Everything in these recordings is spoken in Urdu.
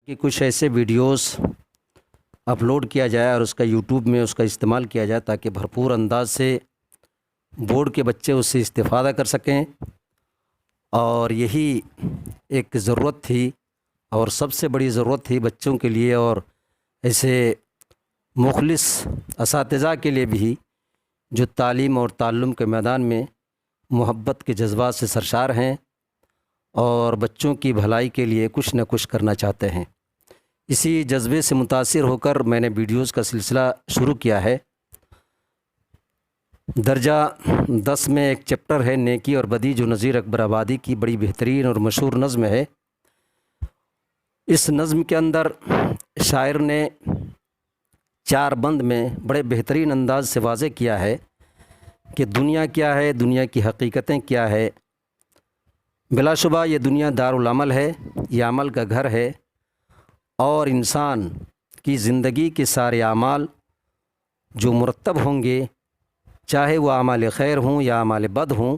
کہ کچھ ایسے ویڈیوز اپلوڈ کیا جائے اور اس کا یوٹیوب میں اس کا استعمال کیا جائے تاکہ بھرپور انداز سے بورڈ کے بچے اس سے استفادہ کر سکیں، اور یہی ایک ضرورت تھی اور سب سے بڑی ضرورت تھی بچوں کے لیے اور ایسے مخلص اساتذہ کے لیے بھی جو تعلیم اور تعلم کے میدان میں محبت کے جذبات سے سرشار ہیں اور بچوں کی بھلائی کے لیے کچھ نہ کچھ کرنا چاہتے ہیں۔ اسی جذبے سے متاثر ہو کر میں نے ویڈیوز کا سلسلہ شروع کیا ہے۔ درجہ 10 میں ایک چیپٹر ہے نیکی اور بدی، جو نذیر اکبر آبادی کی بڑی بہترین اور مشہور نظم ہے۔ اس نظم کے اندر شاعر نے 4 بند میں بڑے بہترین انداز سے واضح کیا ہے کہ دنیا کیا ہے، دنیا کی حقیقتیں کیا ہے۔ بلا شبہ یہ دنیا دارالعمل ہے، یہ عمل کا گھر ہے، اور انسان کی زندگی کے سارے اعمال جو مرتب ہوں گے، چاہے وہ اعمال خیر ہوں یا اعمال بد ہوں،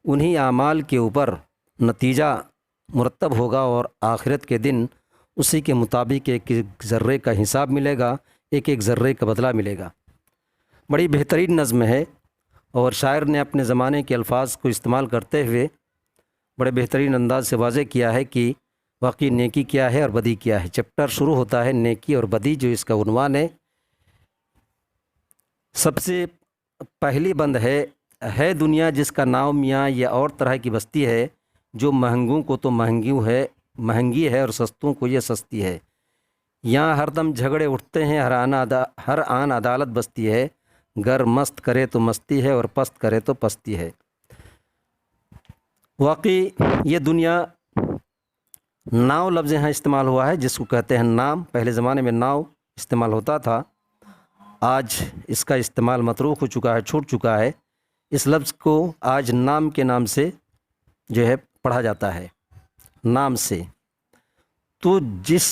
انہی اعمال کے اوپر نتیجہ مرتب ہوگا اور آخرت کے دن اسی کے مطابق ایک ایک ذرے کا حساب ملے گا، ایک ایک ذرے کا بدلہ ملے گا۔ بڑی بہترین نظم ہے، اور شاعر نے اپنے زمانے کے الفاظ کو استعمال کرتے ہوئے بڑے بہترین انداز سے واضح کیا ہے کہ واقعی نیکی کیا ہے اور بدی کیا ہے۔ چیپٹر شروع ہوتا ہے نیکی اور بدی، جو اس کا عنوان ہے۔ سب سے پہلی بند ہے دنیا جس کا نام میاں، یہ اور طرح کی بستی ہے، جو مہنگوں کو تو مہنگی ہے اور سستوں کو یہ سستی ہے۔ یہاں ہر دم جھگڑے اٹھتے ہیں، ہر آن عدالت بستی ہے، گر مست کرے تو مستی ہے اور پست کرے تو پستی ہے۔ واقعی یہ دنیا، ناؤ لفظ یہاں استعمال ہوا ہے، جس کو کہتے ہیں نام۔ پہلے زمانے میں ناؤ استعمال ہوتا تھا، آج اس کا استعمال متروک ہو چکا ہے، چھوٹ چکا ہے۔ اس لفظ کو آج نام کے نام سے جو ہے پڑھا جاتا ہے، نام سے۔ تو جس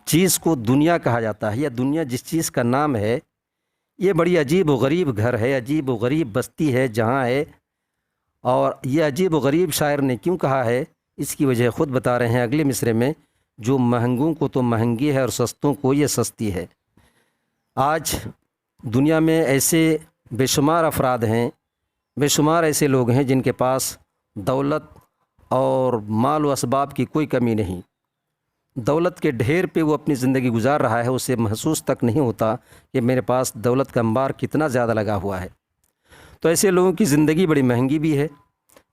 چیز کو دنیا کہا جاتا ہے، یا دنیا جس چیز کا نام ہے، یہ بڑی عجیب و غریب گھر ہے، عجیب و غریب بستی ہے جہاں ہے۔ اور یہ عجیب و غریب شاعر نے کیوں کہا ہے، اس کی وجہ خود بتا رہے ہیں اگلے مصرے میں، جو مہنگوں کو تو مہنگی ہے اور سستوں کو یہ سستی ہے۔ آج دنیا میں ایسے بے شمار افراد ہیں، بے شمار ایسے لوگ ہیں جن کے پاس دولت اور مال و اسباب کی کوئی کمی نہیں۔ دولت کے ڈھیر پہ وہ اپنی زندگی گزار رہا ہے، اسے محسوس تک نہیں ہوتا کہ میرے پاس دولت کا انبار کتنا زیادہ لگا ہوا ہے۔ تو ایسے لوگوں کی زندگی بڑی مہنگی بھی ہے۔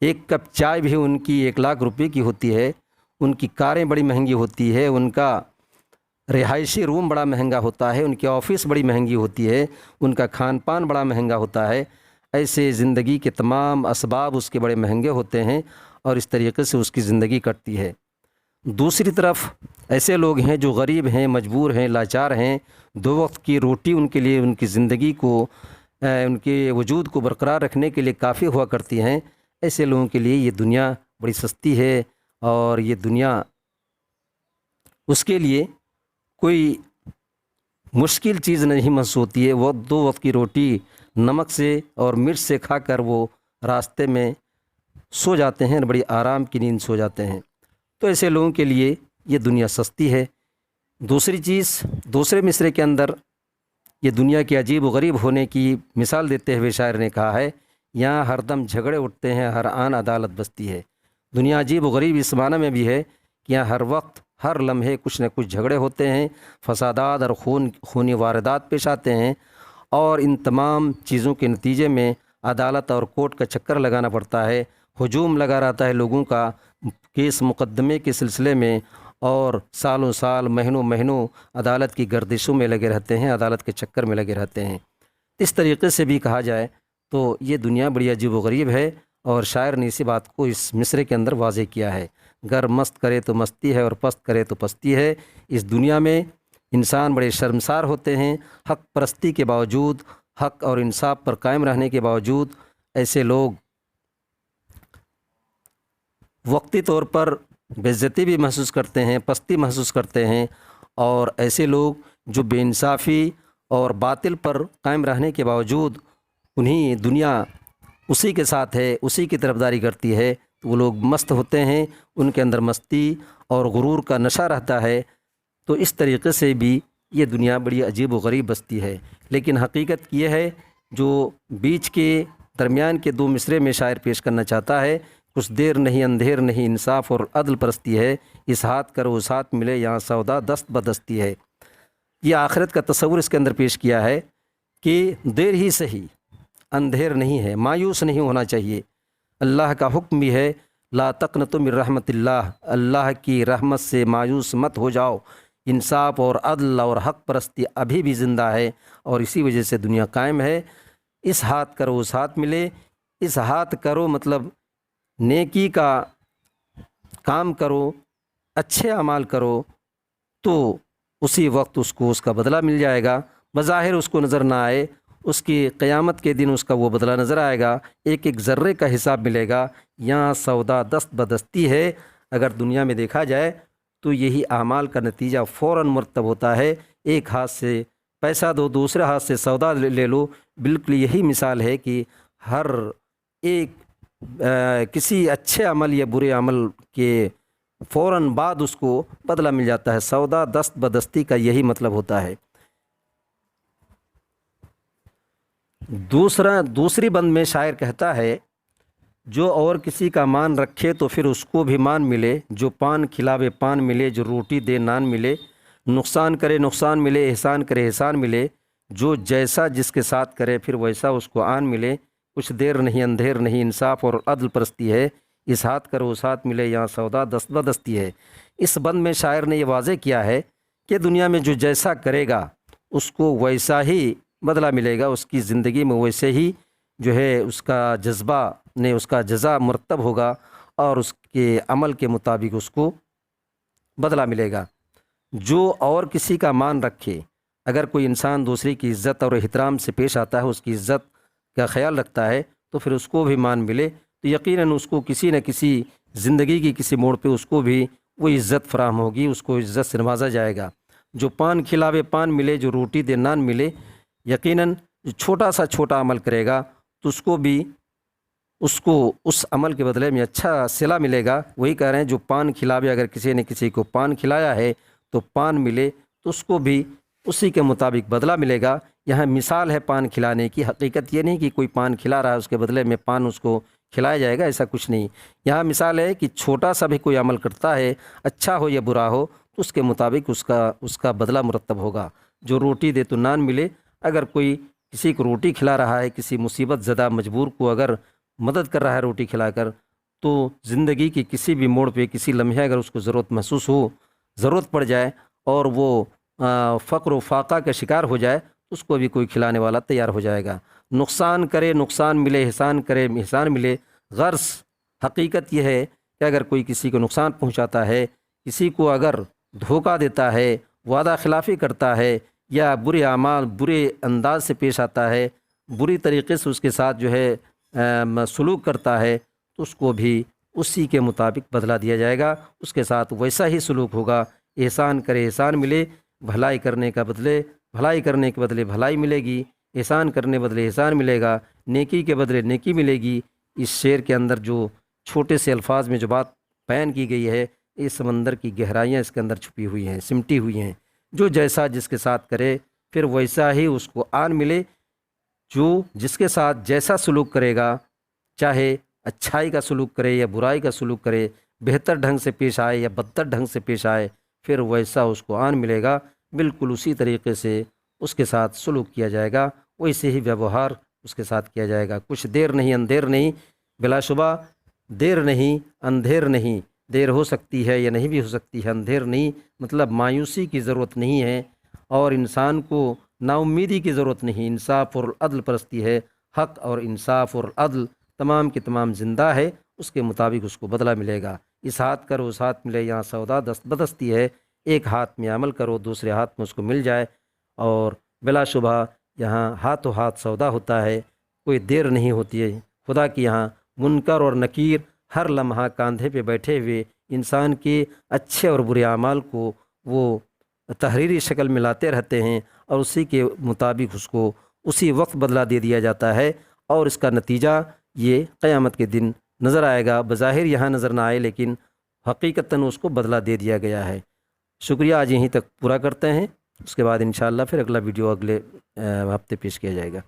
ایک کپ چائے بھی ان کی 1 لاکھ روپے کی ہوتی ہے، ان کی کاریں بڑی مہنگی ہوتی ہے، ان کا رہائشی روم بڑا مہنگا ہوتا ہے، ان کی آفس بڑی مہنگی ہوتی ہے، ان کا کھان پان بڑا مہنگا ہوتا ہے۔ ایسے زندگی کے تمام اسباب اس کے بڑے مہنگے ہوتے ہیں، اور اس طریقے سے اس کی زندگی کٹتی ہے۔ دوسری طرف ایسے لوگ ہیں جو غریب ہیں، مجبور ہیں، لاچار ہیں، 2 وقت کی روٹی ان کے لیے، ان کی زندگی کو، ان کے وجود کو برقرار رکھنے کے لیے کافی ہوا کرتی ہیں۔ ایسے لوگوں کے لیے یہ دنیا بڑی سستی ہے، اور یہ دنیا اس کے لیے کوئی مشکل چیز نہیں محسوس ہوتی ہے۔ وہ 2 وقت کی روٹی نمک سے اور مرچ سے کھا کر وہ راستے میں سو جاتے ہیں، بڑی آرام کی نیند سو جاتے ہیں۔ تو ایسے لوگوں کے لیے یہ دنیا سستی ہے۔ دوسری چیز، دوسرے مصرے کے اندر یہ دنیا کے عجیب و غریب ہونے کی مثال دیتے ہوئے شاعر نے کہا ہے، یہاں ہر دم جھگڑے اٹھتے ہیں، ہر آن عدالت بستی ہے۔ دنیا عجیب و غریب اس معنی میں بھی ہے کہ یہاں ہر وقت، ہر لمحے کچھ نہ کچھ جھگڑے ہوتے ہیں، فسادات اور خونی واردات پیش آتے ہیں، اور ان تمام چیزوں کے نتیجے میں عدالت اور کورٹ کا چکر لگانا پڑتا ہے، ہجوم لگا رہتا ہے لوگوں کا کیس مقدمے کے سلسلے میں، اور سالوں سال، مہینوں عدالت کی گردشوں میں لگے رہتے ہیں، عدالت کے چکر میں لگے رہتے ہیں۔ اس طریقے سے بھی کہا جائے تو یہ دنیا بڑی عجیب و غریب ہے، اور شاعر نے اسی بات کو اس مصرے کے اندر واضح کیا ہے، گر مست کرے تو مستی ہے اور پست کرے تو پستی ہے۔ اس دنیا میں انسان بڑے شرمسار ہوتے ہیں، حق پرستی کے باوجود، حق اور انصاف پر قائم رہنے کے باوجود ایسے لوگ وقتی طور پر بے عزتی بھی محسوس کرتے ہیں، پستی محسوس کرتے ہیں، اور ایسے لوگ جو بے انصافی اور باطل پر قائم رہنے کے باوجود انہیں دنیا اسی کے ساتھ ہے، اسی کی طرفداری کرتی ہے، تو وہ لوگ مست ہوتے ہیں، ان کے اندر مستی اور غرور کا نشہ رہتا ہے۔ تو اس طریقے سے بھی یہ دنیا بڑی عجیب و غریب بستی ہے۔ لیکن حقیقت یہ ہے جو بیچ کے درمیان کے دو مصرے میں شاعر پیش کرنا چاہتا ہے، کچھ دیر نہیں اندھیر نہیں انصاف اور عدل پرستی ہے، اس ہاتھ کرو اس ہاتھ ملے یہاں سودا دست بدستی ہے۔ یہ آخرت کا تصور اس کے اندر پیش کیا ہے کہ دیر ہی صحیح، اندھیر نہیں ہے، مایوس نہیں ہونا چاہیے۔ اللہ کا حکم بھی ہے لا تقنطوا من رحمت اللہ، اللہ کی رحمت سے مایوس مت ہو جاؤ۔ انصاف اور عدل اور حق پرستی ابھی بھی زندہ ہے اور اسی وجہ سے دنیا قائم ہے۔ اس ہاتھ کرو اس ہاتھ ملے، اس ہاتھ کرو مطلب نیکی کا کام کرو، اچھے اعمال کرو تو اسی وقت اس کو اس کا بدلہ مل جائے گا۔ بظاہر اس کو نظر نہ آئے، اس کی قیامت کے دن اس کا وہ بدلہ نظر آئے گا، ایک ایک ذرے کا حساب ملے گا۔ یہاں سودا دست بدستی ہے۔ اگر دنیا میں دیکھا جائے تو یہی اعمال کا نتیجہ فوراً مرتب ہوتا ہے۔ ایک ہاتھ سے پیسہ دو، دوسرے ہاتھ سے سودا لے لو۔ بالکل یہی مثال ہے کہ ہر ایک کسی اچھے عمل یا برے عمل کے فوراً بعد اس کو بدلہ مل جاتا ہے۔ سودا دست بدستی کا یہی مطلب ہوتا ہے۔ دوسری بند میں شاعر کہتا ہے جو اور کسی کا مان رکھے تو پھر اس کو بھی مان ملے، جو پان کھلاوے پان ملے، جو روٹی دے نان ملے، نقصان کرے نقصان ملے، احسان کرے احسان ملے، جو جیسا جس کے ساتھ کرے پھر ویسا اس کو آن ملے، کچھ دیر نہیں اندھیر نہیں انصاف اور عدل پرستی ہے، اس ہاتھ کرو اس ہاتھ ملے یہاں سودا دست بدستی ہے۔ اس بند میں شاعر نے یہ واضح کیا ہے کہ دنیا میں جو جیسا کرے گا اس کو ویسا ہی بدلہ ملے گا، اس کی زندگی میں ویسے ہی جو ہے اس کا جذبہ نے اس کا جزا مرتب ہوگا اور اس کے عمل کے مطابق اس کو بدلہ ملے گا۔ جو اور کسی کا مان رکھے، اگر کوئی انسان دوسری کی عزت اور احترام سے پیش آتا ہے، اس کی عزت کا خیال رکھتا ہے تو پھر اس کو بھی مان ملے تو یقیناً اس کو کسی نہ کسی زندگی کی کسی موڑ پہ اس کو بھی وہ عزت فراہم ہوگی، اس کو عزت سے نوازا جائے گا۔ جو پان کھلاوے پان ملے، جو روٹی دے نان ملے، یقیناً جو چھوٹا سا چھوٹا عمل کرے گا تو اس کو بھی اس عمل کے بدلے میں اچھا صلہ ملے گا۔ وہی کہہ رہے ہیں جو پان کھلاوے، اگر کسی نے کسی کو پان کھلایا ہے تو پان ملے تو اس کو بھی اسی کے مطابق بدلہ ملے گا۔ یہاں مثال ہے پان کھلانے کی، حقیقت یہ نہیں کہ کوئی پان کھلا رہا ہے اس کے بدلے میں پان اس کو کھلایا جائے گا، ایسا کچھ نہیں۔ یہاں مثال ہے کہ چھوٹا سا بھی کوئی عمل کرتا ہے، اچھا ہو یا برا ہو، تو اس کے مطابق اس کا بدلہ مرتب ہوگا۔ جو روٹی دے تو نان ملے، اگر کوئی کسی کو روٹی کھلا رہا ہے، کسی مصیبت زدہ مجبور کو اگر مدد کر رہا ہے روٹی کھلا کر، تو زندگی کی کسی بھی موڑ پہ کسی لمحے اگر اس کو ضرورت محسوس ہو، ضرورت پڑ جائے اور وہ فقر و فاقہ کا شکار ہو جائے، اس کو بھی کوئی کھلانے والا تیار ہو جائے گا۔ نقصان کرے نقصان ملے، احسان کرے احسان ملے۔ غرض حقیقت یہ ہے کہ اگر کوئی کسی کو نقصان پہنچاتا ہے، کسی کو اگر دھوکہ دیتا ہے، وعدہ خلافی کرتا ہے یا برے اعمال برے انداز سے پیش آتا ہے، بری طریقے سے اس کے ساتھ جو ہے سلوک کرتا ہے، تو اس کو بھی اسی کے مطابق بدلہ دیا جائے گا، اس کے ساتھ ویسا ہی سلوک ہوگا۔ احسان کرے احسان ملے، بھلائی کرنے کے بدلے بھلائی ملے گی، احسان کرنے بدلے احسان ملے گا، نیکی کے بدلے نیکی ملے گی۔ اس شعر کے اندر جو چھوٹے سے الفاظ میں جو بات بیان کی گئی ہے، اس سمندر کی گہرائیاں اس کے اندر چھپی ہوئی ہیں، سمٹی ہوئی ہیں۔ جو جیسا جس کے ساتھ کرے پھر ویسا ہی اس کو آن ملے۔ جو جس کے ساتھ جیسا سلوک کرے گا، چاہے اچھائی کا سلوک کرے یا برائی کا سلوک کرے، بہتر ڈھنگ سے پیش آئے یا بدتر ڈھنگ سے پیش آئے، پھر ویسا اس کو آن ملے گا۔ بالکل اسی طریقے سے اس کے ساتھ سلوک کیا جائے گا، ویسے ہی ویوہار اس کے ساتھ کیا جائے گا۔ کچھ دیر نہیں اندھیر نہیں، بلا شبہ دیر نہیں اندھیر نہیں، دیر ہو سکتی ہے یا نہیں بھی ہو سکتی ہے، اندھیر نہیں مطلب مایوسی کی ضرورت نہیں ہے، اور انسان کو نا امیدی کی ضرورت نہیں۔ انصاف اور عدل پرستی ہے، حق اور انصاف اور عدل تمام کے تمام زندہ ہے، اس کے مطابق اس کو بدلہ ملے گا۔ اس ہاتھ کرو اس ہاتھ ملے یہاں سودا دست بدستی ہے، ایک ہاتھ میں عمل کرو دوسرے ہاتھ میں اس کو مل جائے، اور بلا شبہ یہاں ہاتھوں ہاتھ سودا ہوتا ہے، کوئی دیر نہیں ہوتی ہے۔ خدا کی یہاں منکر اور نکیر ہر لمحہ کاندھے پہ بیٹھے ہوئے انسان کے اچھے اور برے اعمال کو وہ تحریری شکل میں لاتے رہتے ہیں، اور اسی کے مطابق اس کو اسی وقت بدلہ دے دیا جاتا ہے، اور اس کا نتیجہ یہ قیامت کے دن نظر آئے گا۔ بظاہر یہاں نظر نہ آئے لیکن حقیقتاً اس کو بدلہ دے دیا گیا ہے۔ شکریہ، آج یہیں تک پورا کرتے ہیں، اس کے بعد انشاءاللہ پھر اگلا ویڈیو اگلے ہفتے پیش کیا جائے گا۔